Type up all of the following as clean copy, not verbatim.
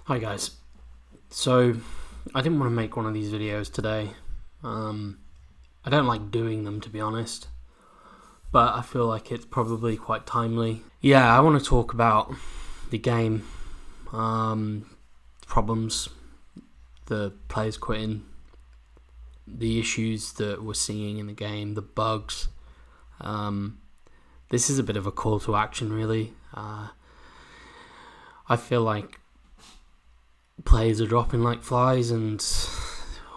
Hi guys. So I didn't want to make one of these videos today. I don't like doing them, to be honest, but I feel like it's probably quite timely. Yeah, I want to talk about the game, problems, the players quitting, the issues that we're seeing in the game, the bugs. This is a bit of a call to action, really. I feel like players are dropping like flies, and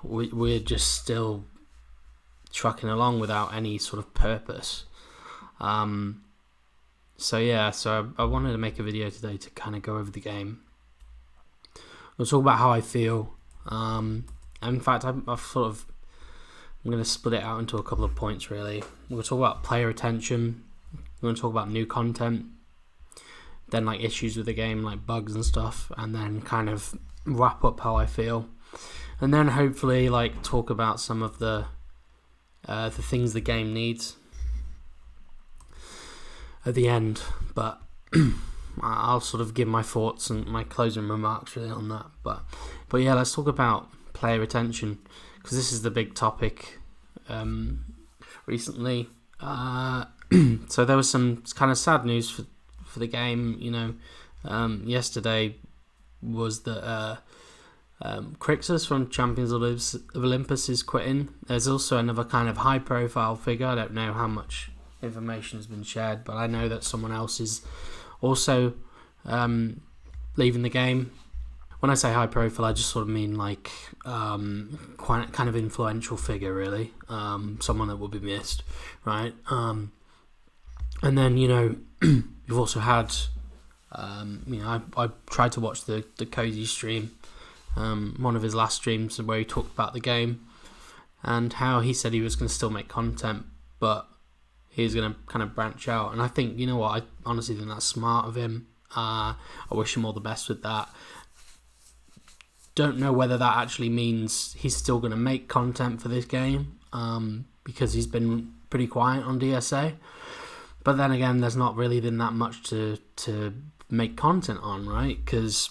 we're just still trucking along without any sort of purpose. So I wanted to make a video today to kind of go over the game. We'll talk about how I feel. In fact, I'm going to split it out into a couple of points, really. We're going to talk about player retention. We're going to talk about new content. Then like issues with the game, like bugs and stuff. And then kind of wrap up how I feel. And then hopefully like talk about some of the things the game needs at the end. But I'll sort of give my thoughts and my closing remarks really on that. But yeah, let's talk about player retention, because this is the big topic recently. So there was some kind of sad news for the game. Yesterday was that Crixus from Champions of Olympus is quitting. There's also another kind of high profile figure. I don't know how much information has been shared, but I know that someone else is also leaving the game. When I say high profile, I just sort of mean like quite kind of influential figure, really. Someone that will be missed, right? And then you've also had I tried to watch the Cozy stream, one of his last streams, where he talked about the game and how he said he was going to still make content, but he's going to kind of branch out. And I think, I honestly think that's smart of him. I wish him all the best with that. Don't know whether that actually means he's still going to make content for this game, because he's been pretty quiet on DSA. But then again, there's not really been that much to make content on, right? Because,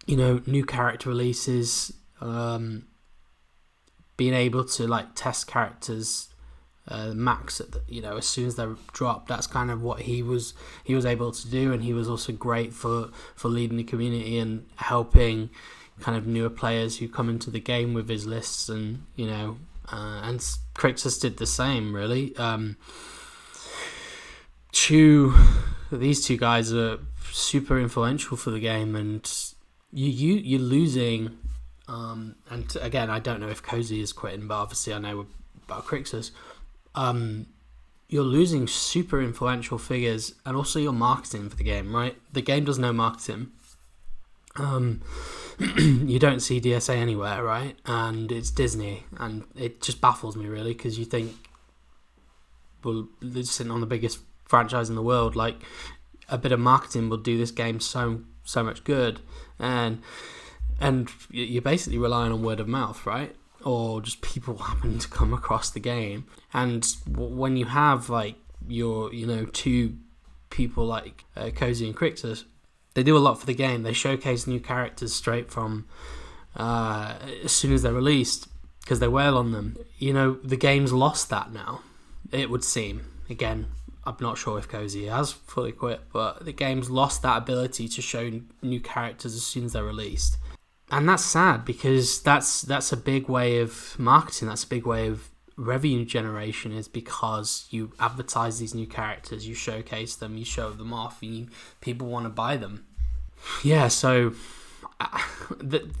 new character releases, being able to like test characters max at as soon as they're dropped. That's kind of what he was able to do, and he was also great for leading the community and helping kind of newer players who come into the game with his lists, and and Crixus did the same, really. These two guys are super influential for the game, and you're losing. And again, I don't know if Cozy is quitting, but obviously I know about Crixus. You're losing super influential figures, and also your marketing for the game, right? The game does no marketing. You don't see DSA anywhere, right? And it's Disney, and it just baffles me, really, because you think, well, they're sitting on the biggest franchise in the world, like a bit of marketing will do this game so much good, and you're basically relying on word of mouth, right? Or just people happen to come across the game. And when you have like your two people like Cozy and Crixus, they do a lot for the game. They showcase new characters straight from as soon as they're released, because they wail on them. The game's lost that now, it would seem. Again, I'm not sure if Cozy has fully quit, but the game's lost that ability to show new characters as soon as they're released. And that's sad, because that's a big way of marketing, that's a big way of revenue generation, is because you advertise these new characters, you showcase them, you show them off, and people want to buy them. Yeah, so the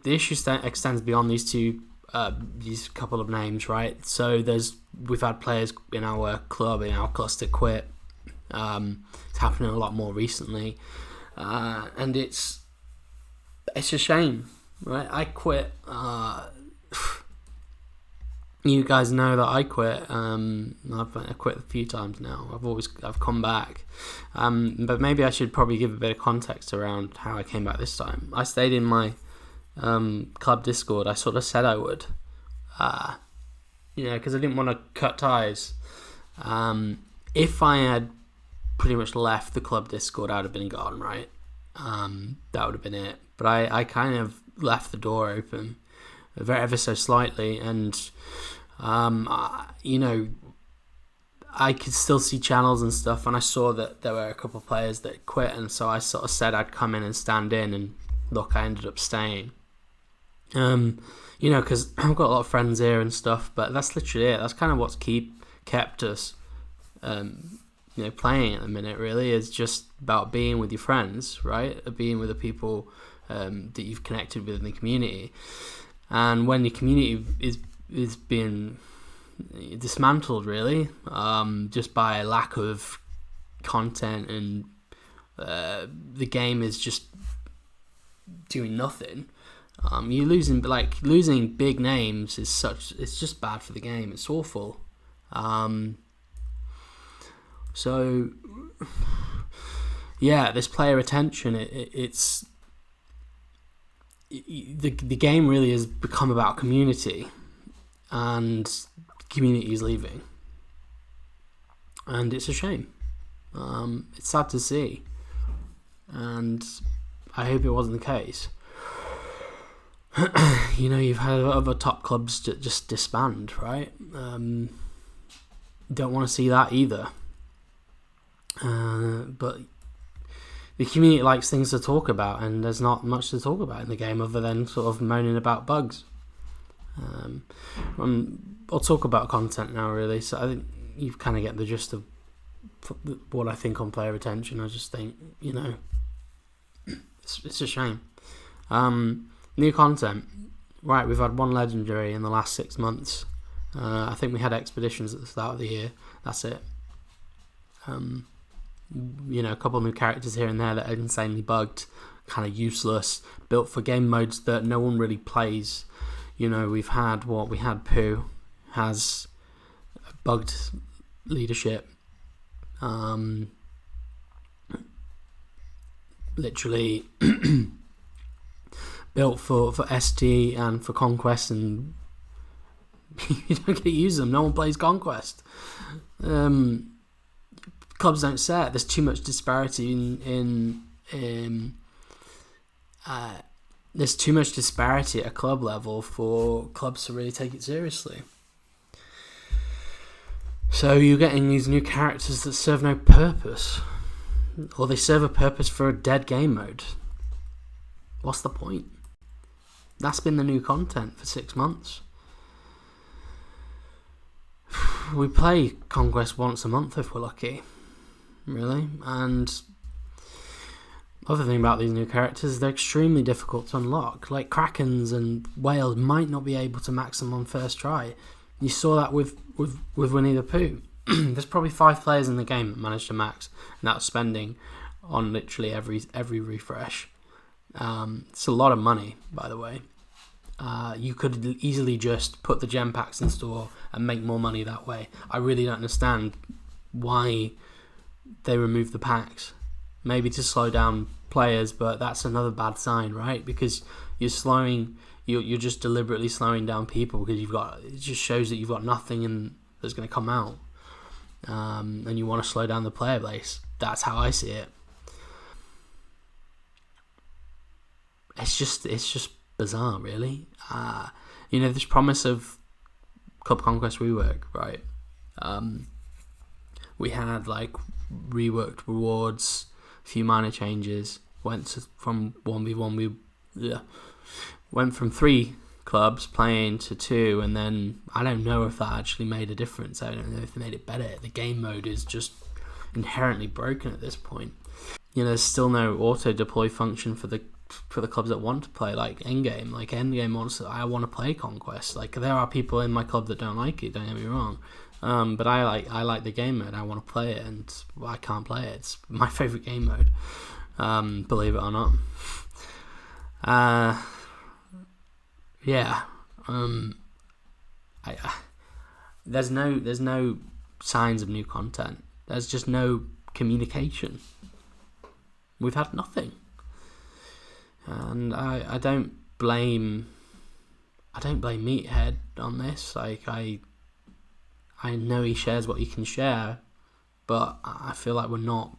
issue extends beyond these couple of names, right? So we've had players in our club, in our cluster, quit. It's happening a lot more recently, and it's a shame, right? I quit. You guys know that I quit. I've quit a few times now. I've come back, but maybe I should probably give a bit of context around how I came back this time. I stayed in my club Discord. I sort of said I would, because I didn't want to cut ties. If I had pretty much left the club Discord, I'd have been gone, right? that would have been it. But I kind of left the door open ever so slightly, and I could still see channels and stuff, and I saw that there were a couple of players that quit, and so I sort of said I'd come in and stand in, and look, I ended up staying. Because I've got a lot of friends here and stuff, but that's literally it. That's kind of what's kept us, playing at the minute. Really, is just about being with your friends, right? Being with the people that you've connected with in the community, and when the community is being dismantled, really, just by a lack of content, and the game is just doing nothing. You're losing big names it's just bad for the game. It's awful. So yeah, this player retention, it's the game really has become about community, and community is leaving, and it's a shame. It's sad to see, and I hope it wasn't the case. You've had other top clubs just disband, right? Don't want to see that either. But the community likes things to talk about, and there's not much to talk about in the game other than sort of moaning about bugs. I'll talk about content now, really. So I think you kind of get the gist of what I think on player retention. I just think, it's a shame. New content. Right, we've had one legendary in the last 6 months. I think we had expeditions at the start of the year. That's it. A couple of new characters here and there that are insanely bugged, kind of useless, built for game modes that no one really plays. We've had Pooh has bugged leadership. Literally built for ST and for Conquest, and you don't get to use them. No one plays Conquest. Clubs don't set. There's too much disparity there's too much disparity at a club level for clubs to really take it seriously. So you're getting these new characters that serve no purpose, or they serve a purpose for a dead game mode. What's the point? That's been the new content for 6 months. We play Conquest once a month if we're lucky, really. And other thing about these new characters, they're extremely difficult to unlock. Like Krakens and whales might not be able to max them on first try. You saw that with Winnie the Pooh. There's probably 5 players in the game that managed to max, and that's spending on literally every refresh. It's a lot of money, by the way. You could easily just put the gem packs in store and make more money that way. I really don't understand why they removed the packs. Maybe to slow down players, but that's another bad sign, right? Because you're just deliberately slowing down people, because it just shows that you've got nothing that's going to come out, and you want to slow down the player base. That's how I see it. It's just bizarre, really. This promise of Club Conquest rework, right? We had reworked rewards, a few minor changes. Went from 1v1. Went from 3 clubs playing to 2, and then I don't know if that actually made a difference. I don't know if they made it better. The game mode is just inherently broken at this point. There's still no auto deploy function for the clubs that want to play, like Endgame. Endgame I want to play Conquest. There are people in my club that don't like it, don't get me wrong. But I like the game mode. I want to play it, and I can't play it. It's my favourite game mode, believe it or not. There's no signs of new content. There's just no communication. We've had nothing, and I don't blame Meathead on this. I know he shares what he can share, but I feel like we're not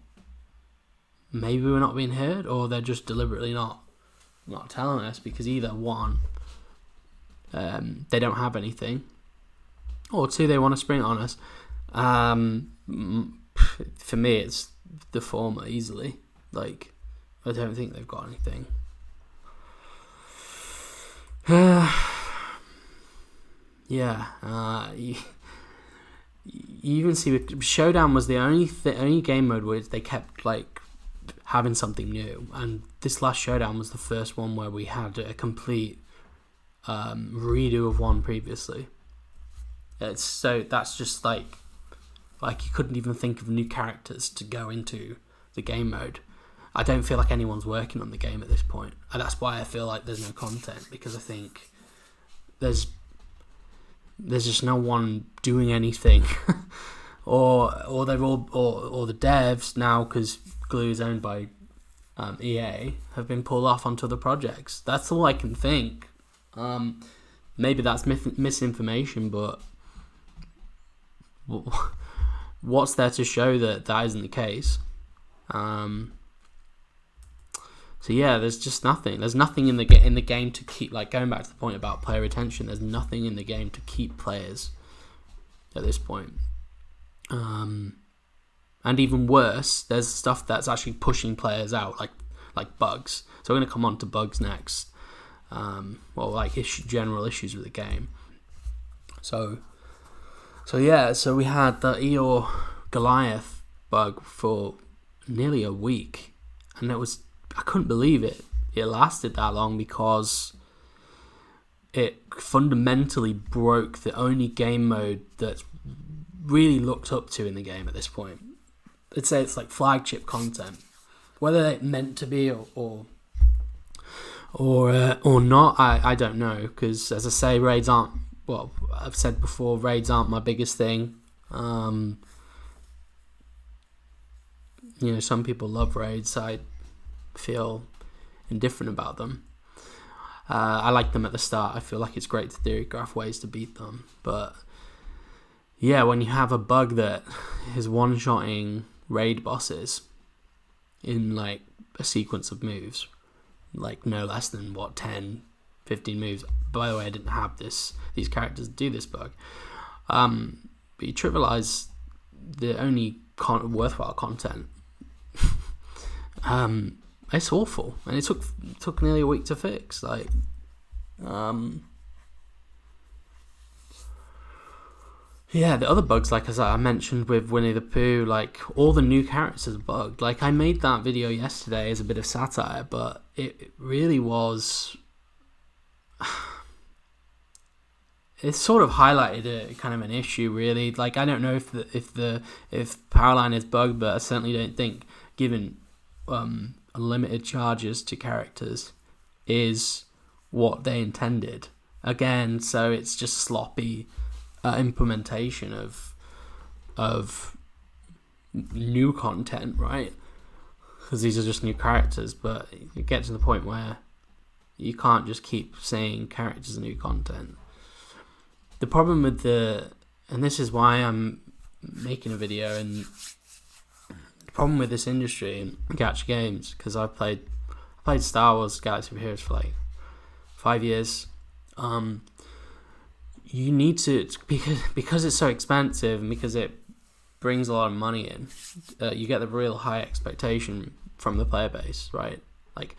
maybe we're not being heard, or they're just deliberately not telling us, because either one, they don't have anything, or two, they want to spring it on us. For me, it's the former easily. Like, I don't think they've got anything. You even see with Showdown was the only game mode where they kept like having something new, and this last Showdown was the first one where we had a complete redo of one previously. That's just like you couldn't even think of new characters to go into the game mode. I don't feel like anyone's working on the game at this point, and that's why I feel like there's no content, because I think there's just no one doing anything, or they're all or the devs now, because Glue is owned by EA, have been pulled off onto other projects. That's all I can think. Maybe that's misinformation, but what's there to show that isn't the case? So yeah, there's just nothing. There's nothing in the game to keep, like, going back to the point about player retention. There's nothing in the game to keep players at this point. And even worse, there's stuff that's actually pushing players out, like bugs. So we're going to come on to bugs next. General issues with the game. So we had the Eeyore Goliath bug for nearly a week, and I couldn't believe it lasted that long, because it fundamentally broke the only game mode that's really looked up to in the game at this point. I'd say it's like flagship content, whether it meant to be or not. I don't know, because as I say, raids aren't. Well, I've said before, raids aren't my biggest thing. Some people love raids. I feel indifferent about them. I like them at the start. I feel like it's great to theorygraph ways to beat them. But yeah, when you have a bug that is one-shotting raid bosses in like a sequence of moves, like no less than 10, 15 moves. By the way, I didn't have these characters do this bug. But you trivialize the only worthwhile content. It's awful, and it took nearly a week to fix. The other bugs, like as I mentioned with Winnie the Pooh, like all the new characters are bugged. Like, I made that video yesterday as a bit of satire, but it really was. It sort of highlighted a kind of an issue, really. Like, I don't know if Powerline is bugged, but I certainly don't think giving unlimited charges to characters is what they intended. Again, so it's just sloppy implementation of new content, right? Because these are just new characters, but you get to the point where you can't just keep saying characters are new content. The problem with and this is why I'm making a video, and the problem with this industry and Gacha games, because I played Star Wars Galaxy of Heroes for like 5 years. You need to, because it's so expensive and because it brings a lot of money in, you get the real high expectation from the player base, right? Like,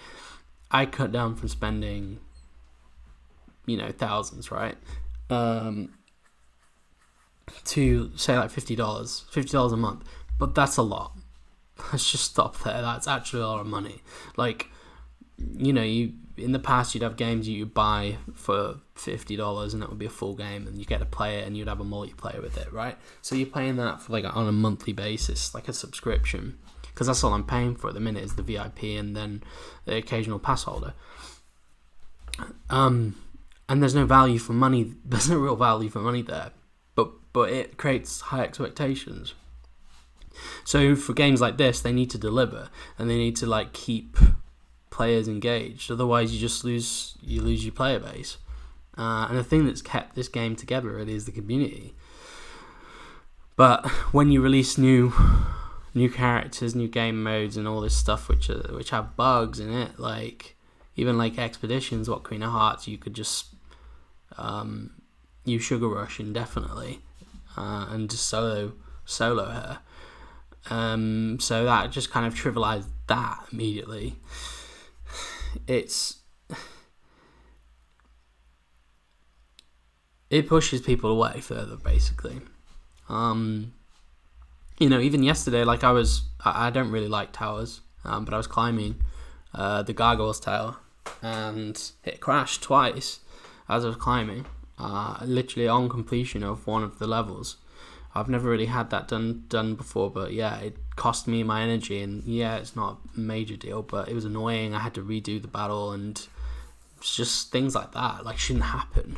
I cut down from spending, thousands, right? To say like $50 a month, but that's a lot. Let's just stop there. That's actually a lot of money. Like, you in the past you'd have games you buy for $50 and that would be a full game, and you get to play it and you'd have a multiplayer with it, right? So you're paying that for like on a monthly basis, like a subscription, because that's all I'm paying for at the minute is the VIP and then the occasional pass holder. And there's no value for money. There's no real value for money there, but it creates high expectations. So for games like this, they need to deliver, and they need to like keep players engaged. Otherwise, you just lose your player base. And the thing that's kept this game together really is the community. But when you release new new characters, new game modes, and all this stuff which have bugs in it. Like even like expeditions, what Queen of Hearts, you could just use Sugar Rush indefinitely and just solo her. So that just kind of trivialized that immediately. It pushes people away further, basically. Even yesterday, like I don't really like towers, but I was climbing the Gargoyle's Tower, and it crashed twice as I was climbing, literally on completion of one of the levels. I've never really had that done before, but yeah, it cost me my energy, and yeah, it's not a major deal, but it was annoying. I had to redo the battle, and it's just things like that, like, shouldn't happen.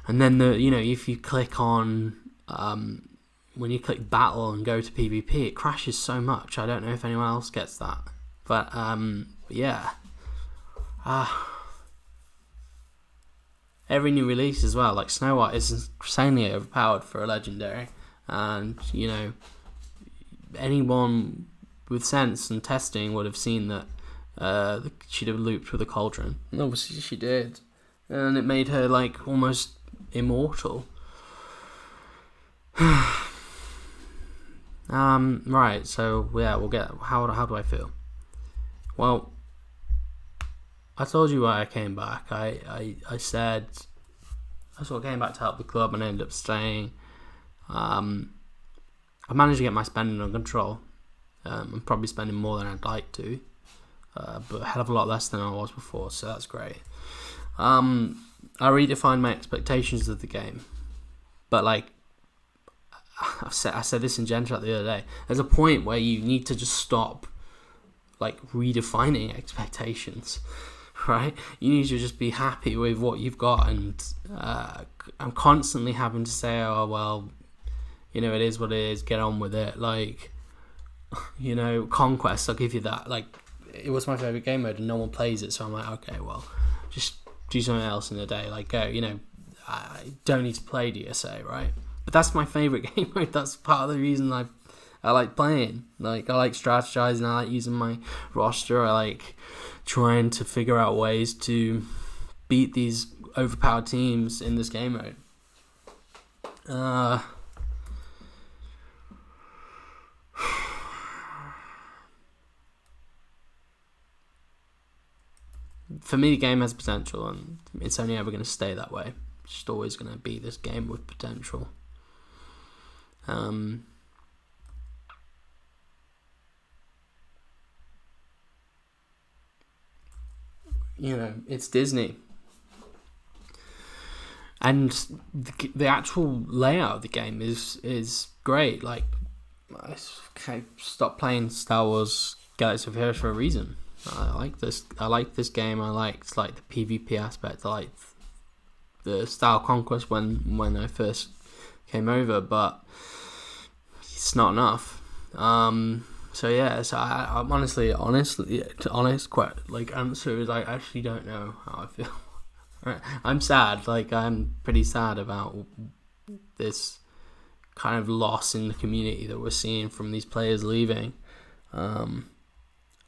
And then if you click on when you click battle and go to PvP, it crashes so much. I don't know if anyone else gets that, but yeah. Every new release as well, like Snow White is insanely overpowered for a legendary, and anyone with sense and testing would have seen that she'd have looped with a cauldron, and obviously she did, and it made her like almost immortal. Right, so yeah, we'll get how do I feel? Well, I told you why I came back. I said I sort of came back to help the club, and I ended up staying. I managed to get my spending under control. I'm probably spending more than I'd like to, but a hell of a lot less than I was before, so that's great. I redefined my expectations of the game, but like I said this in Gen Chat the other day, there's a point where you need to just stop like redefining expectations, right? You need to just be happy with what you've got, and I'm constantly having to say, oh well, it is what it is, get on with it. Like, Conquest, I'll give you that. Like, it was my favourite game mode and no one plays it, so I'm like, okay, well, just do something else in a day. Like, go, I don't need to play DSA, right? But that's my favourite game mode. That's part of the reason I like playing. Like, I like strategizing, I like using my roster, I like trying to figure out ways to beat these overpowered teams in this game mode. For me, the game has potential, and it's only ever going to stay that way. It's just always going to be this game with potential. It's Disney, and the actual layout of the game is great. Like, I stopped playing Star Wars Galaxy of Heroes for a reason. I like this game. I liked like the PvP aspect. I liked the style Conquest when I first came over, but it's not enough. So yeah, I'm honestly, quite like answer is I actually don't know how I feel. Right. I'm sad. Like, I'm pretty sad about this kind of loss in the community that we're seeing from these players leaving.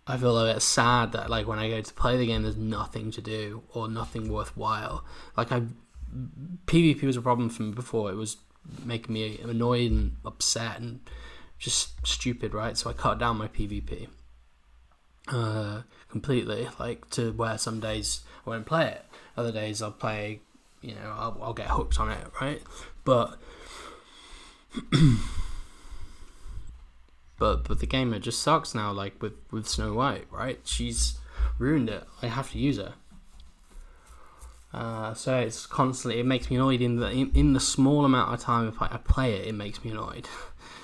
I feel a bit sad that like when I go to play the game, there's nothing to do or nothing worthwhile. Like, PvP was a problem for me before. It was making me annoyed and upset and just stupid, right? So I cut down my PvP completely, like, to where some days I won't play it, other days I'll play, I'll get hooked on it, right? But but the gamer just sucks now, like with Snow White, right? She's ruined it. I have to use her. So it's constantly, it makes me annoyed in the small amount of time I play it makes me annoyed.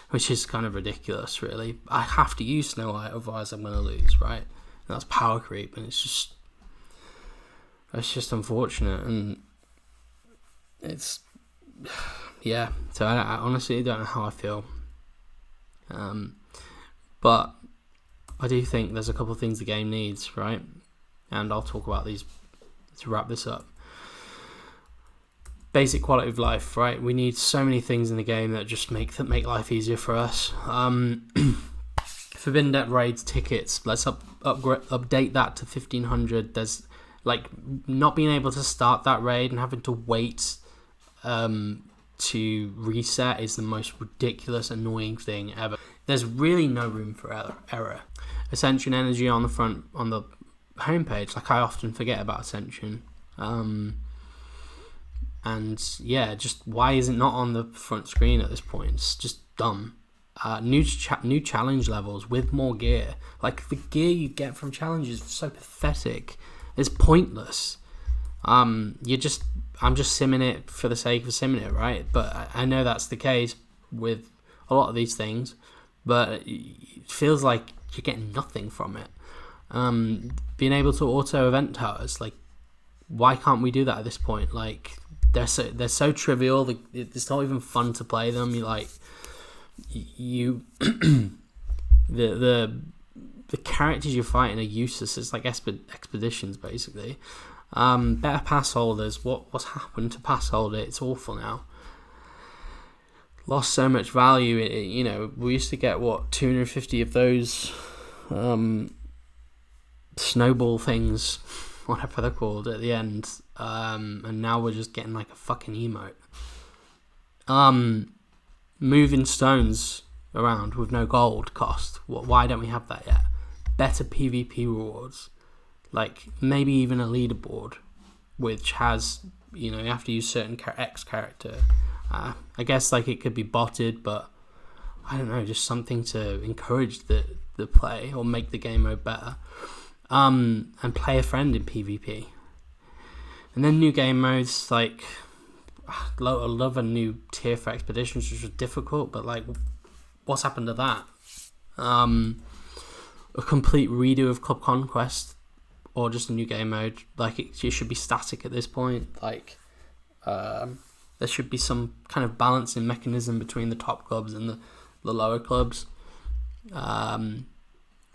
Which is kind of ridiculous, really. I have to use Snow White, otherwise I'm going to lose, right? And that's power creep, and it's just unfortunate, and it's, yeah. So I honestly don't know how I feel. But I do think there's a couple of things the game needs, right? And I'll talk about these to wrap this up. Basic quality of life, right? We need so many things in the game that just make life easier for us. Forbidden Depth raids tickets. Let's update that to 1500. There's like not being able to start that raid and having to wait to reset is the most ridiculous, annoying thing ever. There's really no room for error. Ascension energy on the front, on the homepage. Like, I often forget about Ascension. And yeah, just why is it not on the front screen at this point? It's just dumb. New challenge levels with more gear. Like, the gear you get from challenges is so pathetic. It's pointless. I'm just simming it for the sake of simming it, right? But I know that's the case with a lot of these things, but it feels like you're getting nothing from it. Being able to auto event towers, like, why can't we do that at this point? Like, they're so trivial. It's not even fun to play them. The characters you're fighting are useless. It's like expeditions, basically. Better pass holders. What's happened to pass holder? It's awful now. Lost so much value. We used to get 250 of those snowball things, whatever they're called, at the end, and now we're just getting like a fucking emote. Moving stones around with no gold cost. Why don't we have that yet? Better PvP rewards, like maybe even a leaderboard, which has, you have to use certain X character. I guess like it could be botted, but I don't know, just something to encourage the play or make the game mode better. And play a friend in PvP. And then new game modes, like, I love a new tier for expeditions, which was difficult, but like, what's happened to that? A complete redo of Club Conquest, or just a new game mode. Like, it should be static at this point. Like, there should be some kind of balancing mechanism between the top clubs and the lower clubs.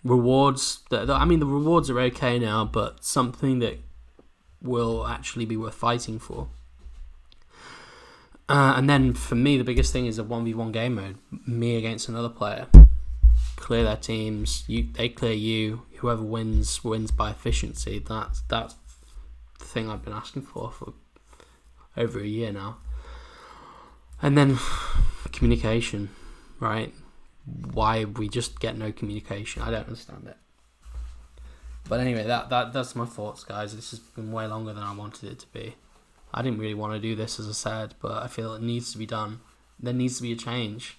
Rewards, the rewards are okay now, but something that will actually be worth fighting for. And then for me, the biggest thing is a 1v1 game mode, me against another player. Clear their teams, they clear you. Whoever wins by efficiency. That's the thing I've been asking for over a year now. And then communication, right? Why we just get no communication? I don't understand it. But anyway, that's my thoughts, guys. This has been way longer than I wanted it to be. I didn't really want to do this, as I said, but I feel it needs to be done. There needs to be a change.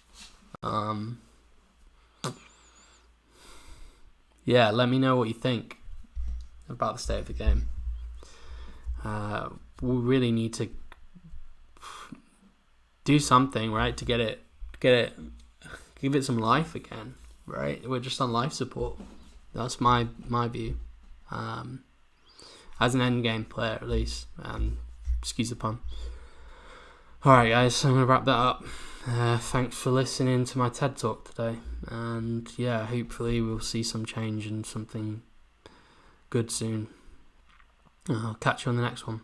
Yeah, let me know what you think about the state of the game. We really need to do something, right, to get it, give it some life again, right? We're just on life support. That's my view. As an endgame player, at least. Excuse the pun. Alright, guys, I'm going to wrap that up. Thanks for listening to my TED Talk today. And yeah, hopefully we'll see some change and something good soon. I'll catch you on the next one.